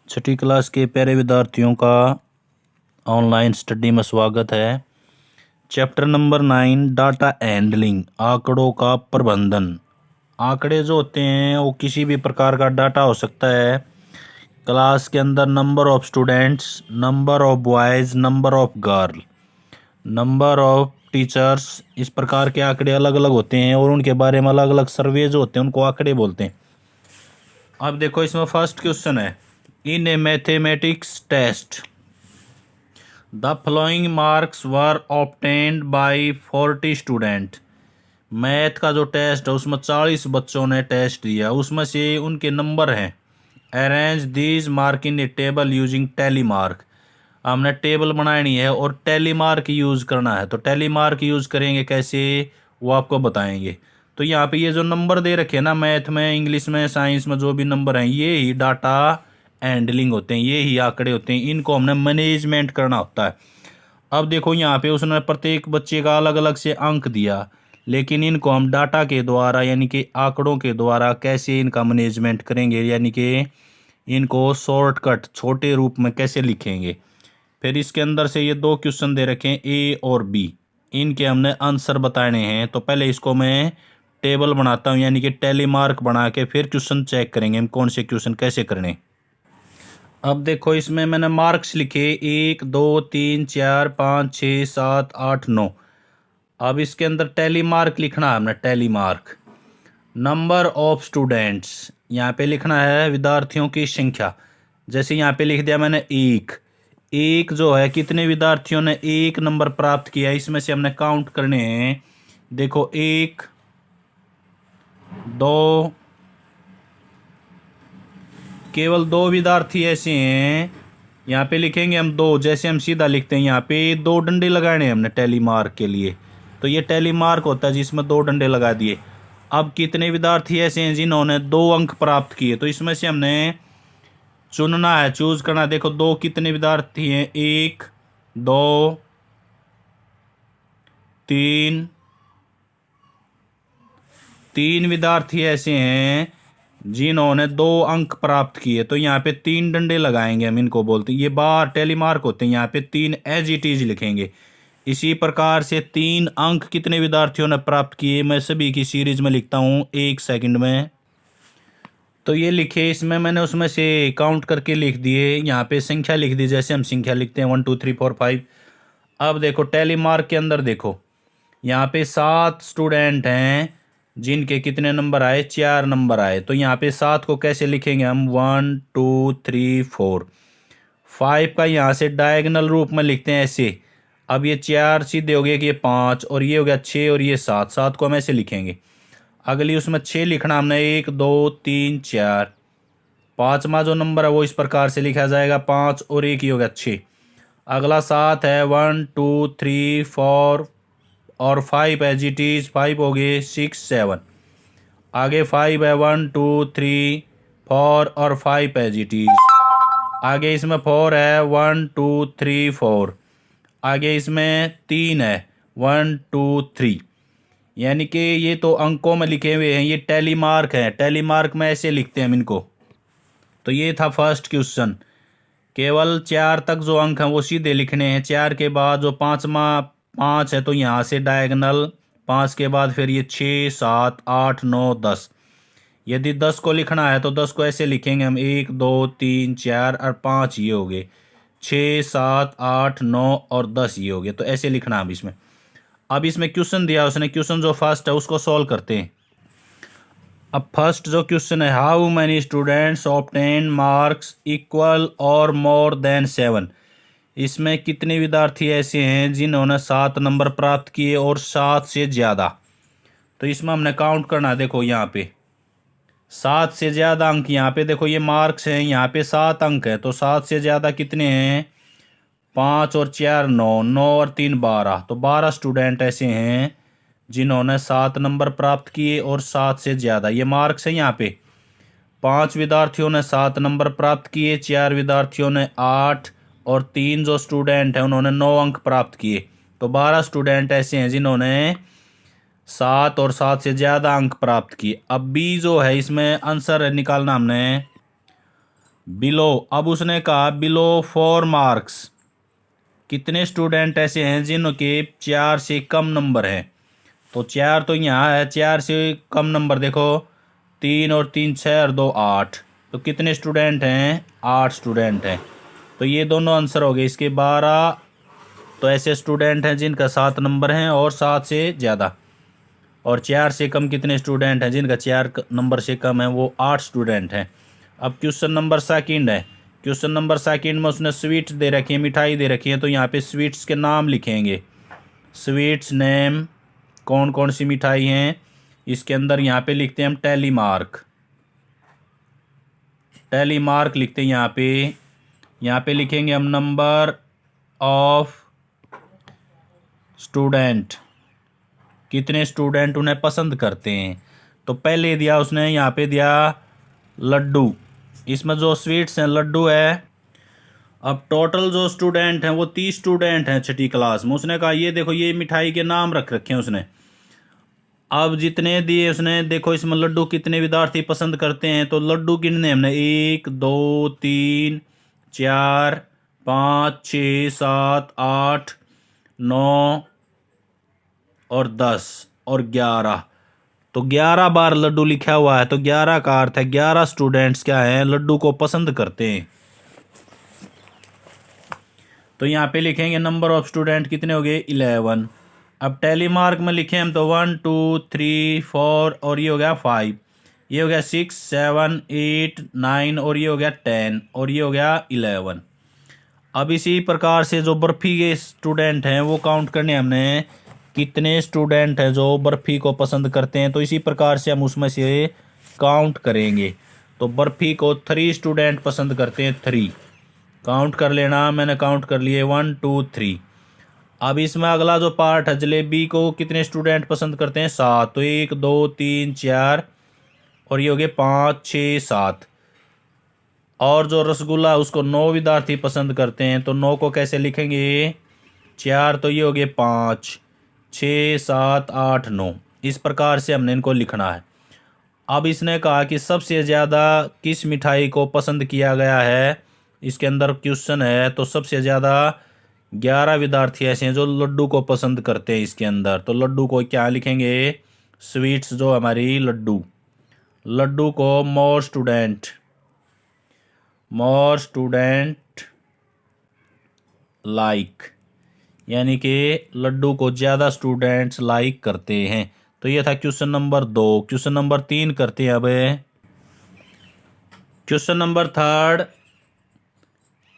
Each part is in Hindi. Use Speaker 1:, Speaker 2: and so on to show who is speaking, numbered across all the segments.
Speaker 1: छठी क्लास के प्यारे विद्यार्थियों का ऑनलाइन स्टडी में स्वागत है। चैप्टर नंबर 9 डाटा हैंडलिंग, आंकड़ों का प्रबंधन। आंकड़े जो होते हैं वो किसी भी प्रकार का डाटा हो सकता है। क्लास के अंदर number of students, number of boys, number of girl, number of teachers, इस प्रकार के आंकड़े अलग अलग होते हैं और उनके बारे में अलग अलग सर्वे जो होते हैं उनको आंकड़े बोलते हैं। अब देखो इसमें फर्स्ट क्वेश्चन है, in a mathematics test the following marks were obtained by 40 student. Math का जो टेस्ट है उसमें 40 बच्चों ने टेस्ट दिया, उसमें से उनके नंबर हैं। Arrange these mark in A table using tally mark. हमने टेबल बनानी है और टैली मार्क यूज़ करना है। तो टैली मार्क यूज़ करेंगे कैसे, वो आपको बताएंगे। तो यहाँ पे ये जो नंबर दे रखे हैं ना, मैथ में, इंग्लिश में, साइंस में जो भी नंबर हैं, ये ही डाटा हैंडलिंग होते हैं, ये ही आंकड़े होते हैं। इनको हमने मैनेजमेंट करना होता है। अब देखो यहाँ पे उसने प्रत्येक बच्चे का अलग अलग से अंक दिया, लेकिन इनको हम डाटा के द्वारा यानी कि आंकड़ों के द्वारा कैसे इनका मैनेजमेंट करेंगे, यानी कि इनको शॉर्टकट छोटे रूप में कैसे लिखेंगे। फिर इसके अंदर से ये दो क्वेश्चन दे रखे हैं, ए और बी, इनके हमने आंसर बताने हैं। तो पहले इसको मैं टेबल बनाता हूँ, यानी कि टैली मार्क बना के फिर क्वेश्चन चेक करेंगे हम कौन से क्वेश्चन कैसे करने। अब देखो इसमें मैंने मार्क्स लिखे 1 2 3 4 5 6 7 8 9। अब इसके अंदर टैली मार्क लिखना है हमने, tally mark. Number of students, यहाँ पे लिखना है विद्यार्थियों की संख्या। जैसे यहाँ पे लिख दिया मैंने एक जो है कितने विद्यार्थियों ने एक नंबर प्राप्त किया, इसमें से हमने काउंट करने हैं। देखो 1 2, केवल 2 विद्यार्थी ऐसे हैं, यहाँ पे लिखेंगे हम 2। जैसे हम सीधा लिखते हैं, यहाँ पे 2 डंडे लगाने हैं हमने टैली मार्क के लिए। तो ये टैली मार्क होता है जिसमें 2 डंडे लगा दिए। अब कितने विद्यार्थी ऐसे हैं जिन्होंने 2 अंक प्राप्त किए, तो इसमें से हमने चुनना है, चूज करना है। देखो 2 कितने विद्यार्थी हैं, 1 2 3, 3 विद्यार्थी ऐसे हैं जिन्होंने 2 अंक प्राप्त किए। तो यहाँ पे 3 डंडे लगाएंगे हम, इनको बोलते हैं, ये बार टैली मार्क होते हैं। यहाँ पे 3 एज इट इज लिखेंगे। इसी प्रकार से 3 अंक कितने विद्यार्थियों ने प्राप्त किए, मैं सभी की सीरीज में लिखता हूँ 1 सेकंड में। तो ये लिखे, इसमें मैंने उसमें से काउंट करके लिख दिए। यहाँ पे संख्या लिख दी, जैसे हम संख्या लिखते हैं 1 2 3 4 5। अब देखो टैली मार्क के अंदर देखो, यहाँ पे 7 स्टूडेंट हैं जिनके कितने नंबर आए, 4 नंबर आए। तो यहाँ पे 7 को कैसे लिखेंगे हम, 1 2 3 4। 5 का यहाँ से डायगोनल रूप में लिखते हैं ऐसे। अब ये 4 सीधे हो गए कि ये 5, और ये हो गया 6 और ये 7। 7 को हम ऐसे लिखेंगे। अगली उसमें 6 लिखना हमने, 1 2 3 4। 5वां जो नंबर है वो इस प्रकार से लिखा जाएगा, 5 और 1 ही हो गया 6। अगला 7 है, 1 2 3 4 और 5 है जी टी, 5 हो गए 6 7। आगे 5 है, 1 2 3 4 और 5 है जी टी। आगे इसमें 4 है, 1 2 3 4। आगे इसमें 3 है, 1 2 3। यानी कि ये तो अंकों में लिखे हुए हैं, ये टैली मार्क है। टैली मार्क में ऐसे लिखते हैं हम इनको। तो ये था फर्स्ट क्वेश्चन। केवल 4 तक जो अंक हैं वो सीधे लिखने हैं। 4 के बाद जो 5वां 5 है, तो यहाँ से डायगोनल 5 के बाद फिर ये 6 7 8 9 10। यदि 10 को लिखना है तो 10 को ऐसे लिखेंगे हम, 1 2 3 4 और 5 ये हो गए, 6 7 8 9 और 10 ये हो गए। तो ऐसे लिखना अब इसमें। अब इसमें क्वेश्चन दिया उसने, क्वेश्चन जो फर्स्ट है उसको सॉल्व करते हैं। अब फर्स्ट जो क्वेश्चन है, how many students obtain marks equal और मोर देन 7। इसमें कितने विद्यार्थी ऐसे हैं जिन्होंने 7 नंबर प्राप्त किए और 7 से ज़्यादा। तो इसमें हमने काउंट करना है। देखो यहाँ पे 7 से ज़्यादा अंक, यहाँ पे देखो ये मार्क्स हैं, यहाँ पे 7 अंक है। तो 7 से ज़्यादा कितने हैं, 5 और 4 9, 9 और 3 12। तो 12 स्टूडेंट ऐसे हैं जिन्होंने 7 नंबर प्राप्त किए और 7 से ज़्यादा, ये मार्क्स हैं। यहाँ पे 5 विद्यार्थियों ने 7 नंबर प्राप्त किए, 4 विद्यार्थियों ने 8 और 3 जो स्टूडेंट हैं उन्होंने 9 अंक प्राप्त किए। तो 12 स्टूडेंट ऐसे हैं जिन्होंने 7 और 7 से ज़्यादा अंक प्राप्त किए। अब बी जो है इसमें आंसर निकालना हमने। बिलो, अब उसने कहा बिलो 4 मार्क्स, कितने स्टूडेंट ऐसे हैं जिनके 4 से कम नंबर हैं। तो 4 तो यहाँ है, 4 से कम नंबर देखो, 3 और 3 6 और 2 8, तो कितने स्टूडेंट हैं, 8 स्टूडेंट हैं। तो ये दोनों आंसर हो गए इसके 12। तो ऐसे स्टूडेंट हैं जिनका 7 नंबर हैं और 7 से ज़्यादा, और 4 से कम कितने स्टूडेंट हैं जिनका 4 नंबर से कम है, वो 8 स्टूडेंट हैं। अब क्वेश्चन नंबर सेकंड है। क्वेश्चन नंबर सेकंड में उसने स्वीट्स दे रखी है, मिठाई दे रखी है, तो यहाँ पे स्वीट्स के नाम लिखेंगे। स्वीट्स नेम, कौन कौन सी मिठाई हैं इसके अंदर, यहाँ पे लिखते हैं हम टेलीमार्क। टेलीमार्क लिखते हैं यहाँ पे लिखेंगे हम नंबर ऑफ स्टूडेंट, कितने स्टूडेंट उन्हें पसंद करते हैं। तो पहले दिया उसने, यहाँ पे दिया लड्डू, इसमें जो स्वीट्स हैं लड्डू है। अब टोटल जो स्टूडेंट हैं वो 30 स्टूडेंट हैं छठी क्लास में। उसने कहा ये देखो ये मिठाई के नाम रख रखे हैं उसने। अब जितने दिए उसने, देखो इसमें लड्डू कितने विद्यार्थी पसंद करते हैं, तो लड्डू गिनने हमने 1 2 3 4 5 6 7 8 9 और 10 और 11। तो 11 बार लड्डू लिखा हुआ है, तो 11 का अर्थ है 11 स्टूडेंट्स क्या हैं, लड्डू को पसंद करते हैं। तो यहाँ पे लिखेंगे नंबर ऑफ स्टूडेंट कितने हो गए, 11। अब टेलीमार्क में लिखे हम तो 1 2 3 4 और ये हो गया 5, ये हो गया 6 7 8 9 और ये हो गया 10 और ये हो गया 11। अब इसी प्रकार से जो बर्फ़ी के स्टूडेंट हैं वो काउंट करने हमने, कितने स्टूडेंट हैं जो बर्फ़ी को पसंद करते हैं, तो इसी प्रकार से हम उसमें से काउंट करेंगे। तो बर्फ़ी को 3 स्टूडेंट पसंद करते हैं, 3 काउंट कर लेना। मैंने काउंट कर लिए 1 2 3। अब इसमें अगला जो पार्ट है, जलेबी को कितने स्टूडेंट पसंद करते हैं, 7, तो 1 2 3 4 और ये हो गए 5 6 7। और जो रसगुल्ला है उसको 9 विद्यार्थी पसंद करते हैं, तो 9 को कैसे लिखेंगे, 4, तो ये हो गए 5 6 7 8 9। इस प्रकार से हमने इनको लिखना है। अब इसने कहा कि सबसे ज़्यादा किस मिठाई को पसंद किया गया है, इसके अंदर क्वेश्चन है। तो सबसे ज़्यादा 11 विद्यार्थी ऐसे हैं जो लड्डू को पसंद करते हैं इसके अंदर। तो लड्डू को क्या लिखेंगे, स्वीट्स जो हमारी लड्डू, लड्डू को मोर स्टूडेंट लाइक, यानी कि लड्डू को ज़्यादा स्टूडेंट्स लाइक करते हैं। तो ये था क्वेश्चन नंबर 2। क्वेश्चन नंबर 3 करते हैं अब। क्वेश्चन नंबर 3,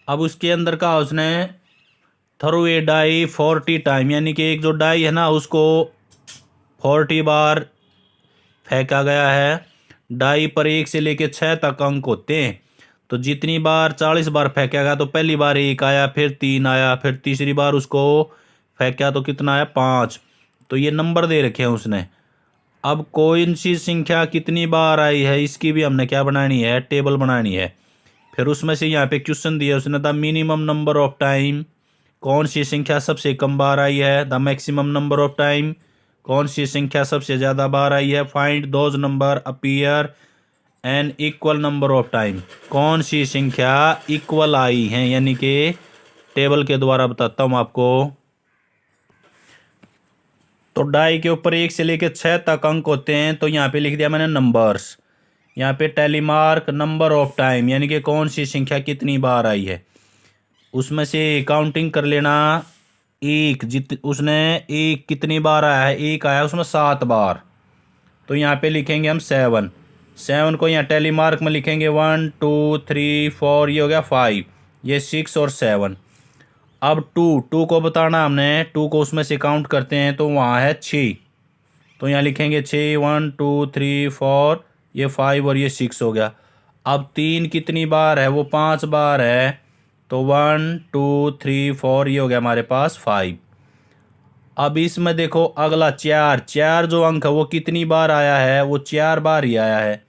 Speaker 1: अब उसके अंदर का उसने थ्रो ए डाई 40 टाइम, यानी कि एक जो डाई है ना उसको 40 बार फेंका गया है। डाई पर 1 से लेकर 6 तक अंक होते हैं। तो जितनी बार 40 बार फेंका गया, तो पहली बार 1 आया, फिर 3 आया, फिर तीसरी बार उसको फेंका तो कितना आया, 5। तो ये नंबर दे रखे हैं उसने। अब कौन सी संख्या कितनी बार आई है इसकी भी हमने क्या बनानी है, टेबल बनानी है। फिर उसमें से यहाँ पे क्वेश्चन दिया उसने, the minimum number of time, कौन सी संख्या सबसे कम बार आई है। The maximum number of time, कौन सी संख्या सबसे ज़्यादा बार आई है। Find those number appear an equal number of time, कौन सी संख्या इक्वल आई हैं, यानी कि टेबल के द्वारा बताता हूँ आपको। तो डाई के ऊपर 1 से लेकर 6 तक अंक होते हैं, तो यहाँ पे लिख दिया मैंने नंबर्स। यहाँ पे टेलीमार्क नंबर ऑफ टाइम, यानी कि कौन सी संख्या कितनी बार आई है। उसमें से काउंटिंग कर लेना, उसने एक कितनी बार आया है, 1 आया, उसमें 7 बार। तो यहाँ पे लिखेंगे हम 7 को यहाँ टेलीमार्क में लिखेंगे 1 2 3 4, ये हो गया 5, ये 6 और 7। अब 2 को बताना हमने, 2 को उसमें से काउंट करते हैं तो वहाँ है 6, तो यहाँ लिखेंगे 6 1 2 3 4, ये 5 और ये 6 हो गया। अब 3 कितनी बार है, वो 5 बार है, तो 1 2 3 4, ये हो गया हमारे पास 5। अब इसमें देखो अगला 4 जो अंक है वो कितनी बार आया है, वो 4 बार ही आया है,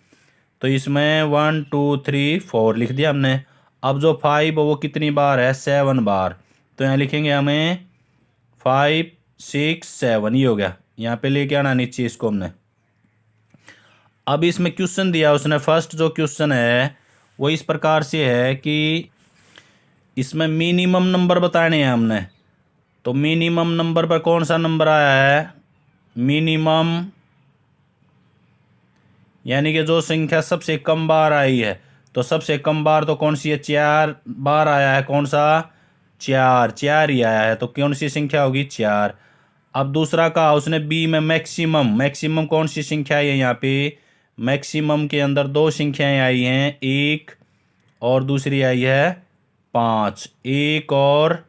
Speaker 1: तो इसमें 1 2 3 4 लिख दिया हमने। अब जो 5 वो कितनी बार है, 7 बार, तो यहाँ लिखेंगे हमें 5 6 7, ये हो गया। यहाँ पे लेके आना नीचे इसको हमने। अब इसमें क्वेश्चन दिया उसने, फर्स्ट जो क्वेश्चन है वो इस प्रकार से है कि इसमें मिनिमम नंबर बताने हैं हमने। तो मिनिमम नंबर पर कौन सा नंबर आया है, मिनिमम यानी कि जो संख्या सबसे कम बार आई है, तो सबसे कम बार तो कौन सी है, 4 बार आया है, कौन सा, 4, 4 ही आया है, तो कौन सी संख्या होगी, 4। अब दूसरा कहा उसने बी में मैक्सिमम, मैक्सिमम कौन सी संख्या है यहाँ पे, मैक्सिमम के अंदर दो संख्याएं आई हैं, एक और दूसरी आई है 5। एक और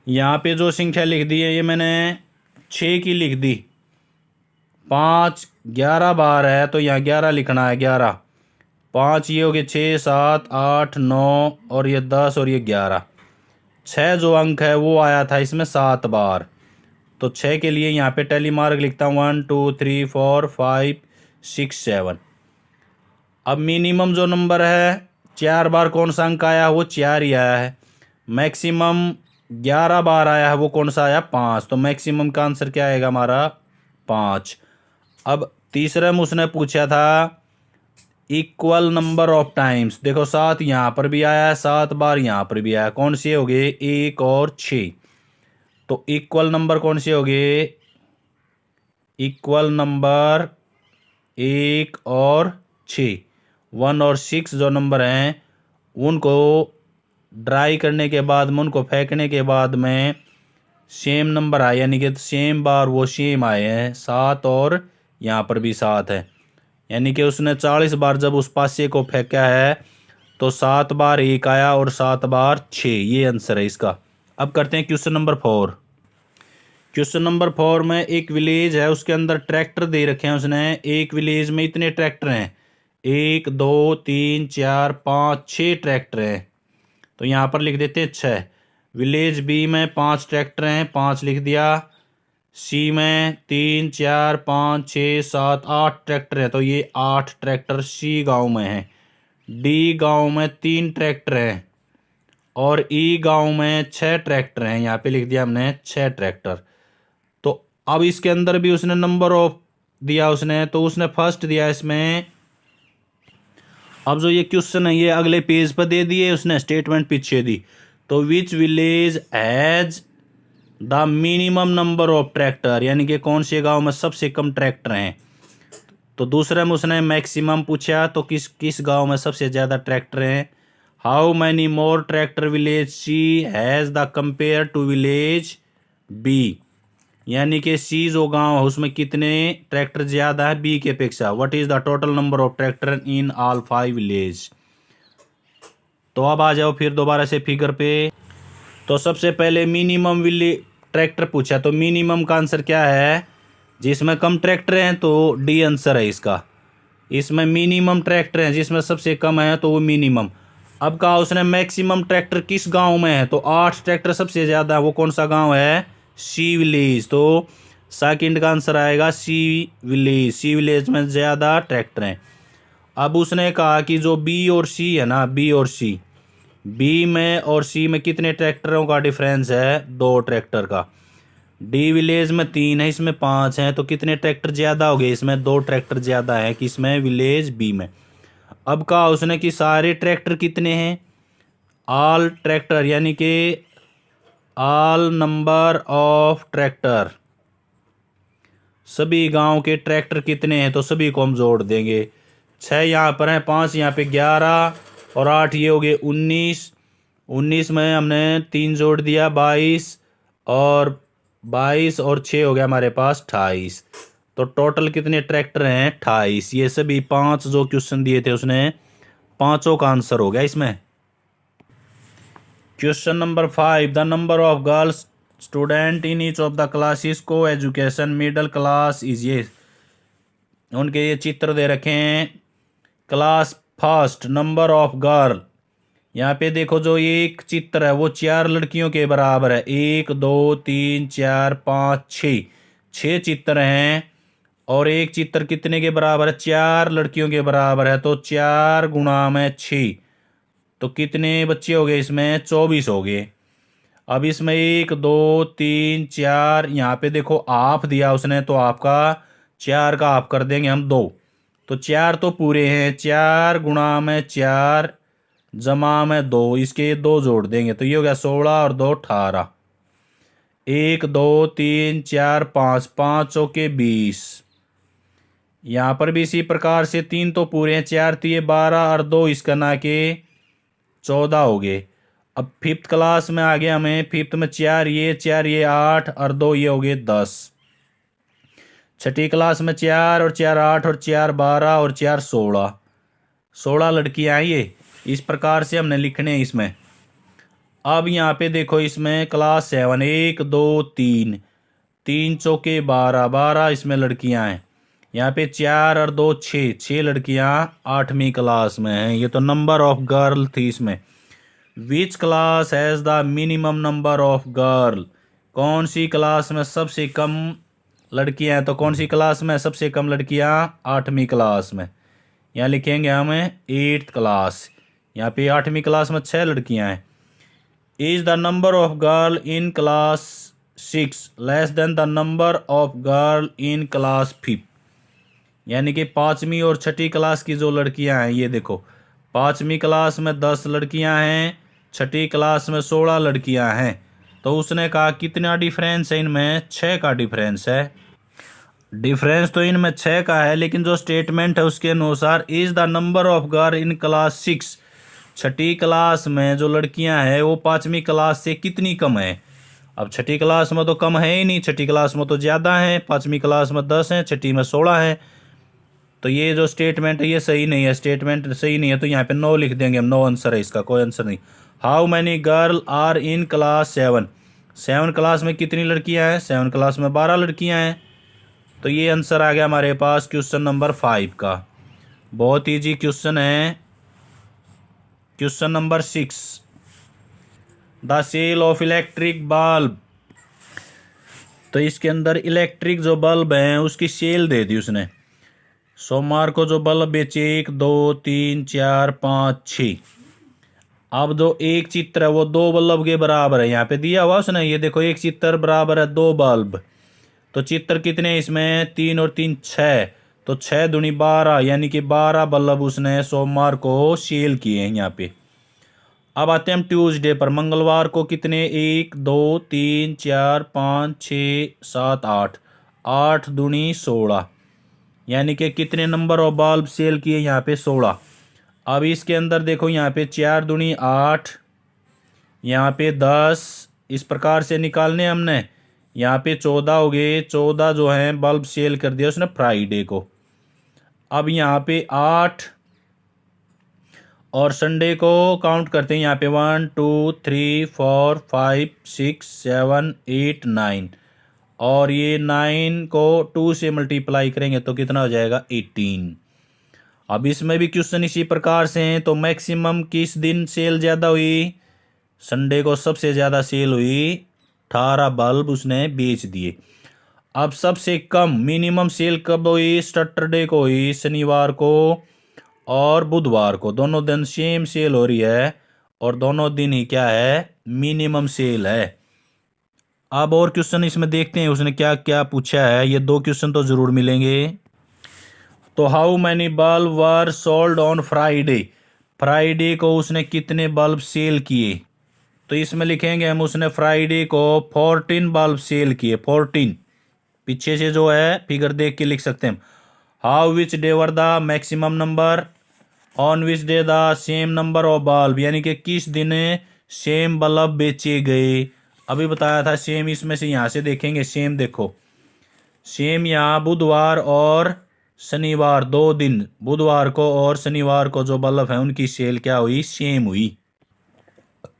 Speaker 1: यहाँ पे जो संख्या लिख दी है ये मैंने 6 की लिख दी। 5 11 बार है तो यहाँ 11 लिखना है, 11। 5 ये हो गए 6 7 8 9 और ये 10 और ये 11। 6 जो अंक है वो आया था इसमें 7 बार, तो 6 के लिए यहाँ पे टैली मार्क लिखता हूँ 1 2 3 4 5 6 7। अब मिनिमम जो नंबर है 4 बार कौन सा अंक आया, वो 4 ही आया है। मैक्सिमम 11 बार आया है, वो कौन सा आया, 5। तो मैक्सिमम का आंसर क्या आएगा हमारा, 5। अब तीसरे में उसने पूछा था इक्वल नंबर ऑफ टाइम्स, देखो 7 यहाँ पर भी आया है, 7 बार यहाँ पर भी आया, कौन से हो गए, 1 और 6। तो इक्वल नंबर कौन से हो गए, इक्वल नंबर 1 और 6। 1 और 6 जो नंबर हैं उनको ड्राई करने के बाद में, उनको फेंकने के बाद में सेम नंबर आए, यानी कि सेम बार वो सेम आए हैं, 7 और यहाँ पर भी 7 है। यानी कि उसने 40 बार जब उस पासे को फेंका है तो 7 बार 1 आया और 7 बार 6, ये आंसर है इसका। अब करते हैं क्वेश्चन नंबर 4। क्वेश्चन नंबर 4 में एक विलेज है, उसके अंदर ट्रैक्टर दे रखे हैं उसने। एक विलेज में इतने ट्रैक्टर हैं, 1 2 3 4 5 6 ट्रैक्टर हैं, तो यहाँ पर लिख देते हैं 6। विलेज बी में 5 ट्रैक्टर हैं, 5 लिख दिया। सी में 3 4 5 6 7 8 ट्रैक्टर हैं, तो ये 8 ट्रैक्टर सी गांव में हैं। डी गांव में 3 ट्रैक्टर हैं और ई गांव में 6 ट्रैक्टर हैं, यहाँ पे लिख दिया हमने 6 ट्रैक्टर। तो अब इसके अंदर भी उसने नंबर ऑफ दिया उसने, तो उसने फर्स्ट दिया इसमें। अब जो ये क्वेश्चन है ये अगले पेज पर दे दिए उसने, स्टेटमेंट पीछे दी। तो which village has the minimum number of tractor, यानी कि कौन से गांव में सबसे कम ट्रैक्टर हैं। तो दूसरे में उसने मैक्सिमम पूछा, तो किस गांव में सबसे ज़्यादा ट्रैक्टर हैं। How many more tractor village C has the compare to village B, यानी कि सी जो गांव है उसमें कितने ट्रैक्टर ज़्यादा है बी के अपेक्षा। What is the total number of tractor in all 5 village. तो अब आ जाओ फिर दोबारा से फिगर पे। तो सबसे पहले मिनिमम विलेज ट्रैक्टर पूछा, तो मिनिमम का आंसर क्या है, जिसमें कम ट्रैक्टर हैं तो डी आंसर है इसका। इसमें मिनिमम ट्रैक्टर हैं जिसमें सबसे कम है तो वो मिनिमम। अब कहा उसने मैक्सिमम ट्रैक्टर किस गांव में है, तो 8 ट्रैक्टर सबसे ज़्यादा है, वो कौन सा गांव है, सी विलेज। तो सेकंड का आंसर आएगा सी विलेज। सी विलेज में ज़्यादा ट्रैक्टर हैं। अब उसने कहा कि जो बी और सी है ना, बी और सी, बी में और सी में कितने ट्रैक्टरों का डिफरेंस है, 2 ट्रैक्टर का। डी विलेज में 3 है, इसमें 5 हैं, तो कितने ट्रैक्टर ज़्यादा हो गए, इसमें 2 ट्रैक्टर ज़्यादा है किसमें, विलेज बी में। अब कहा उसने कि सारे ट्रैक्टर कितने हैं, ऑल ट्रैक्टर, यानी कि ऑल नंबर ऑफ ट्रैक्टर, सभी गांव के ट्रैक्टर कितने हैं, तो सभी को हम जोड़ देंगे। 6 यहाँ पर हैं, 5 यहाँ पे, 11 और 8 ये हो गए 19। 19 में हमने 3 जोड़ दिया 22, और 22 और 6 हो गया हमारे पास 28। तो टोटल कितने ट्रैक्टर हैं, 28। ये सभी 5 जो क्वेश्चन दिए थे उसने पांचों का आंसर हो गया इसमें। Question number 5, the number of girls student in each of the classes को एजुकेशन मिडिल क्लास इज ये। उनके ये चित्र दे रखे हैं। Class first number of girl, यहाँ पे देखो जो एक चित्र है वो 4 लड़कियों के बराबर है। 1 2 3 4 5 6, 6 चित्र हैं और एक चित्र कितने के बराबर है, 4 लड़कियों के बराबर है। तो 4 गुणा में 6, तो कितने बच्चे हो गए इसमें, 24 हो गए। अब इसमें 1 2 3 4, यहाँ पे देखो आप दिया उसने, तो आपका 4 का आप कर देंगे हम 2, तो 4 तो पूरे हैं, 4 गुणा में 4 जमा में 2, इसके 2 जोड़ देंगे तो ये हो गया 16 और 2 18। 1 2 3 4 5, 5 चौके 20। यहाँ पर भी इसी प्रकार से 3 तो पूरे हैं, 4 तिये 12 और 2 इसका ना के 14 हो गए। अब फिफ्थ क्लास में आ गया हमें, फिफ्थ में 4 ये 8 और 2 ये हो गए 10। छठी क्लास में 4 और 4 8 और 4 12 और 4 16, 16 लड़कियां हैं ये। इस प्रकार से हमने लिखने हैं इसमें। अब यहाँ पे देखो इसमें क्लास 7 1 2 3, 3 चौके 12 12 इसमें लड़कियां हैं। यहाँ पे 4 और 2 6, 6 लड़कियां 8वीं क्लास में हैं। ये तो नंबर ऑफ गर्ल थी इसमें। Which class has the minimum number of girl, कौन सी क्लास में सबसे कम लड़कियां हैं? तो कौन सी क्लास में सबसे कम लड़कियां? 8वीं क्लास में। यहाँ लिखेंगे हमें 8th क्लास। यहाँ पे 8वीं क्लास में 6 लड़कियां हैं। Is the number of girl in class 6 less than the number of girl in class 5। यानी कि 5वीं और 6ठी क्लास की जो लड़कियां हैं, ये देखो 5वीं क्लास में 10 लड़कियां हैं, 6ठी क्लास में 16 लड़कियां हैं। तो उसने कहा कितना डिफरेंस है इनमें? 6 का डिफरेंस है। डिफरेंस तो इनमें 6 का है, लेकिन जो स्टेटमेंट है उसके अनुसार is the number of girl in class 6, 6ठी क्लास में जो लड़कियां हैं वो 5वीं क्लास से कितनी कम है? अब 6ठी क्लास में तो कम है ही नहीं, 6ठी क्लास में तो ज़्यादा है। 5वीं क्लास में 10 है, 6ठी में 16 है। तो ये जो स्टेटमेंट है ये सही नहीं है, स्टेटमेंट सही नहीं है। तो यहाँ पे नो लिख देंगे हम, नो आंसर है इसका, कोई आंसर नहीं। How many girl are in class 7, 7 class में कितनी लड़कियां हैं? 7 क्लास में 12 लड़कियां हैं। तो ये आंसर आ गया हमारे पास क्वेश्चन नंबर 5 का। बहुत ईजी क्वेश्चन है। Question number 6, the sale of electric bulb. तो इसके अंदर इलेक्ट्रिक जो बल्ब हैं उसकी सेल दे दी उसने। सोमवार को जो बल्ब बेचे 1 2 3 4 5 6। अब जो एक चित्र है वो 2 बल्ब के बराबर है, यहाँ पे दिया हुआ उसने। ये देखो एक चित्र बराबर है 2 बल्ब। तो चित्र कितने हैं इसमें? 3 और 3 6। तो 6 दूनी 12, यानी कि 12 बल्ब उसने सोमवार को सेल किए हैं यहाँ पे। अब आते हैं हम ट्यूसडे पर। मंगलवार को कितने? 1 2 3 4 5 6 7 8, 8 दूनी 16, यानी कि कितने नंबर ऑफ बल्ब सेल किए? यहाँ पे 16। अब इसके अंदर देखो यहाँ पे 4 दूनी 8, यहाँ पे 10, इस प्रकार से निकालने हमने। यहाँ पे 14 हो गए, 14 जो है बल्ब सेल कर दिया उसने फ्राइडे को। अब यहाँ पे 8 और संडे को काउंट करते हैं। यहाँ पे 1 2 3 4 5 6 7 8 9, और ये 9 को 2 से मल्टीप्लाई करेंगे तो कितना हो जाएगा? 18। अब इसमें भी क्वेश्चन इसी प्रकार से हैं। तो मैक्सिमम किस दिन सेल ज़्यादा हुई? संडे को सबसे ज़्यादा सेल हुई, 18 बल्ब उसने बेच दिए। अब सबसे कम मिनिमम सेल कब हुई? सैटरडे को हुई, शनिवार को और बुधवार को। दोनों दिन सेम सेल हो रही है और दोनों दिन ही क्या है? मिनिमम सेल है। अब और क्वेश्चन इसमें देखते हैं उसने क्या क्या पूछा है। ये 2 क्वेश्चन तो जरूर मिलेंगे। तो how many bulb were sold on Friday, Friday को उसने कितने बल्ब सेल किए? तो इसमें लिखेंगे हम उसने फ्राइडे को 14 बल्ब सेल किए। 14 पीछे से जो है फिगर देख के लिख सकते हैं। How which day were the maximum number on which day the same number of bulb, यानी कि किस दिन सेम बल्ब बेचे गए। अभी बताया था सेम, इसमें से यहाँ से देखेंगे सेम। देखो सेम यहाँ बुधवार और शनिवार 2 दिन, बुधवार को और शनिवार को जो बल्ब है उनकी सेल क्या हुई? सेम हुई।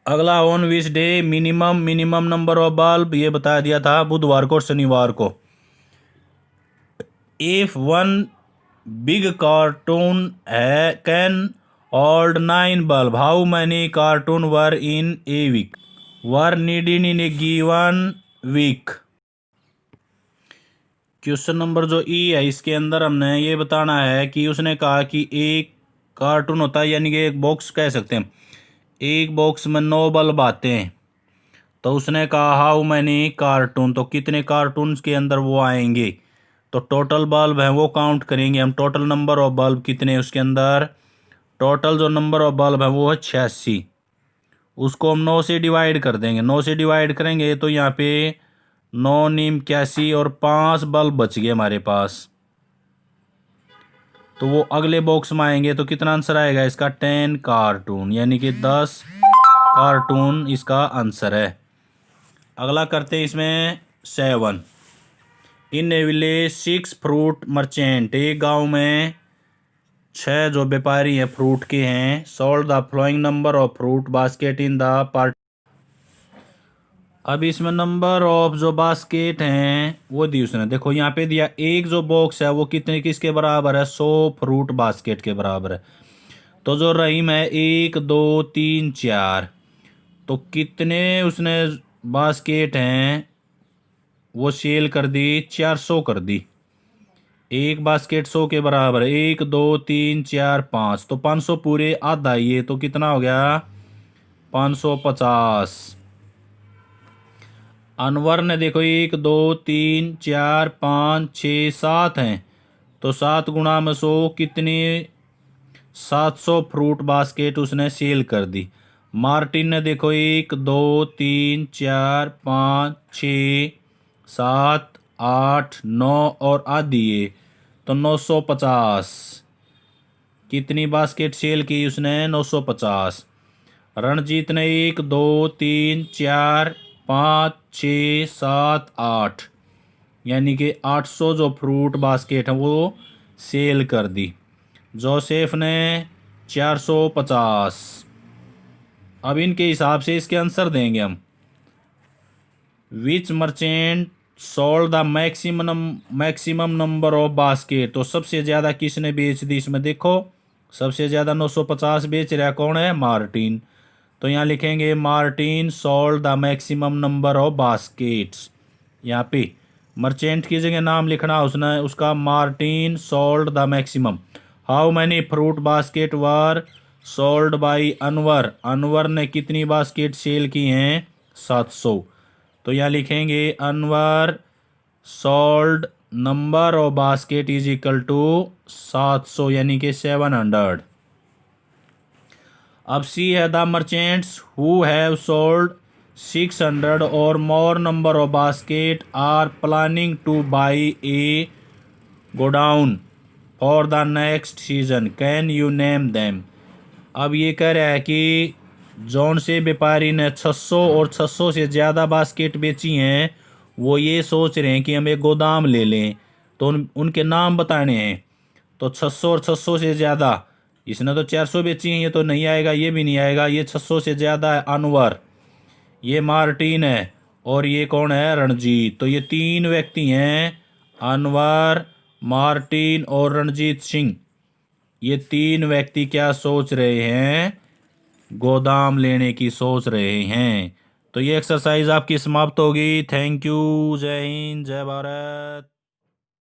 Speaker 1: अगला on which day minimum number of bulb, ये बता दिया था बुधवार को और शनिवार को। If one big carton can hold 9 bulb, how many carton were in a week, were needed in a given week. Question number जो ई है इसके अंदर हमने ये बताना है कि उसने कहा कि एक कार्टून होता है, यानी कि एक बॉक्स कह सकते हैं। एक बॉक्स में 9 बल्ब आते हैं। तो उसने कहा हाउ मैनी कार्टून, तो कितने कार्टून के अंदर वो आएंगे? तो टोटल बल्ब है वो काउंट करेंगे हम। टोटल नंबर ऑफ बल्ब कितने उसके अंदर, टोटल जो नंबर ऑफ बल्ब है वो है 86। उसको हम 9 से डिवाइड कर देंगे। 9 से डिवाइड करेंगे तो यहाँ पे 9 नीम 81 और 5 बल्ब बच गए हमारे पास। तो वो अगले बॉक्स में आएंगे तो कितना आंसर आएगा इसका, 10 कार्टून, यानी कि 10 कार्टून इसका आंसर है। अगला करते हैं इसमें 7। इन ए विलेज 6 फ्रूट मर्चेंट, एक गांव में 6 जो व्यापारी हैं फ्रूट के हैं। Sold the flowing number of fruit basket in the part. अब इसमें नंबर ऑफ जो बास्केट हैं वो दी उसने, देखो यहाँ पे दिया एक जो बॉक्स है वो कितने किसके बराबर है, 100 फ्रूट बास्केट के बराबर है। तो जो रहीम है 1 2 3 4, तो कितने उसने बास्केट हैं वो सेल कर दी, 400 कर दी। एक बास्केट 100 के बराबर है, 1 2 3 4 5, तो 500 पूरे आधा, ये तो कितना हो गया 550। अनवर ने देखो 1 2 3 4 5 6 7 हैं, तो 7 गुणा में 100 कितनी, 700 फ्रूट बास्केट उसने सेल कर दी। मार्टिन ने देखो 1 2 3 4 5 6 7 8 9 और आधी है, तो 950। कितनी बास्केट सेल की उसने, 950। रणजीत ने 1 2 3 4 5 6 7 8, यानी कि 800 जो फ्रूट बास्केट है वो सेल कर दी। जोसेफ ने 450। अब इनके हिसाब से इसके आंसर देंगे हम। Which merchant sold the maximum number of basket, तो सबसे ज़्यादा किसने बेच दी इसमें, देखो सबसे ज़्यादा 950 बेच रहा कौन है, मार्टिन। तो यहाँ लिखेंगे Martin sold the maximum number of baskets. यहाँ पे मर्चेंट की जगह नाम लिखना उसने उसका, Martin sold the maximum. How many fruit basket were sold by Anwar, Anwar ने कितनी बास्केट सेल की हैं, 700। तो यहाँ लिखेंगे Anwar sold number of basket is equal to 700, यानी कि 700। अब सी है the merchants who have sold 600 और more number of basket are planning to buy a godown for the next season, can you name them. अब ये कह रहा है कि जौन से व्यापारी ने 600 और 600 से ज़्यादा बास्केट बेची हैं वो ये सोच रहे हैं कि हम एक गोदाम ले लें, तो उनके नाम बताने हैं। तो 600 और 600 से ज़्यादा, इसने तो 400 बेची हैं, ये तो नहीं आएगा, ये भी नहीं आएगा। ये 600 से ज़्यादा है अनवर, ये मार्टिन है, और ये कौन है, रणजीत। तो ये 3 व्यक्ति हैं, अनवर मार्टिन और रणजीत सिंह। ये 3 व्यक्ति क्या सोच रहे हैं, गोदाम लेने की सोच रहे हैं। तो ये एक्सरसाइज आपकी समाप्त होगी। थैंक यू, जय हिंद, जय भारत।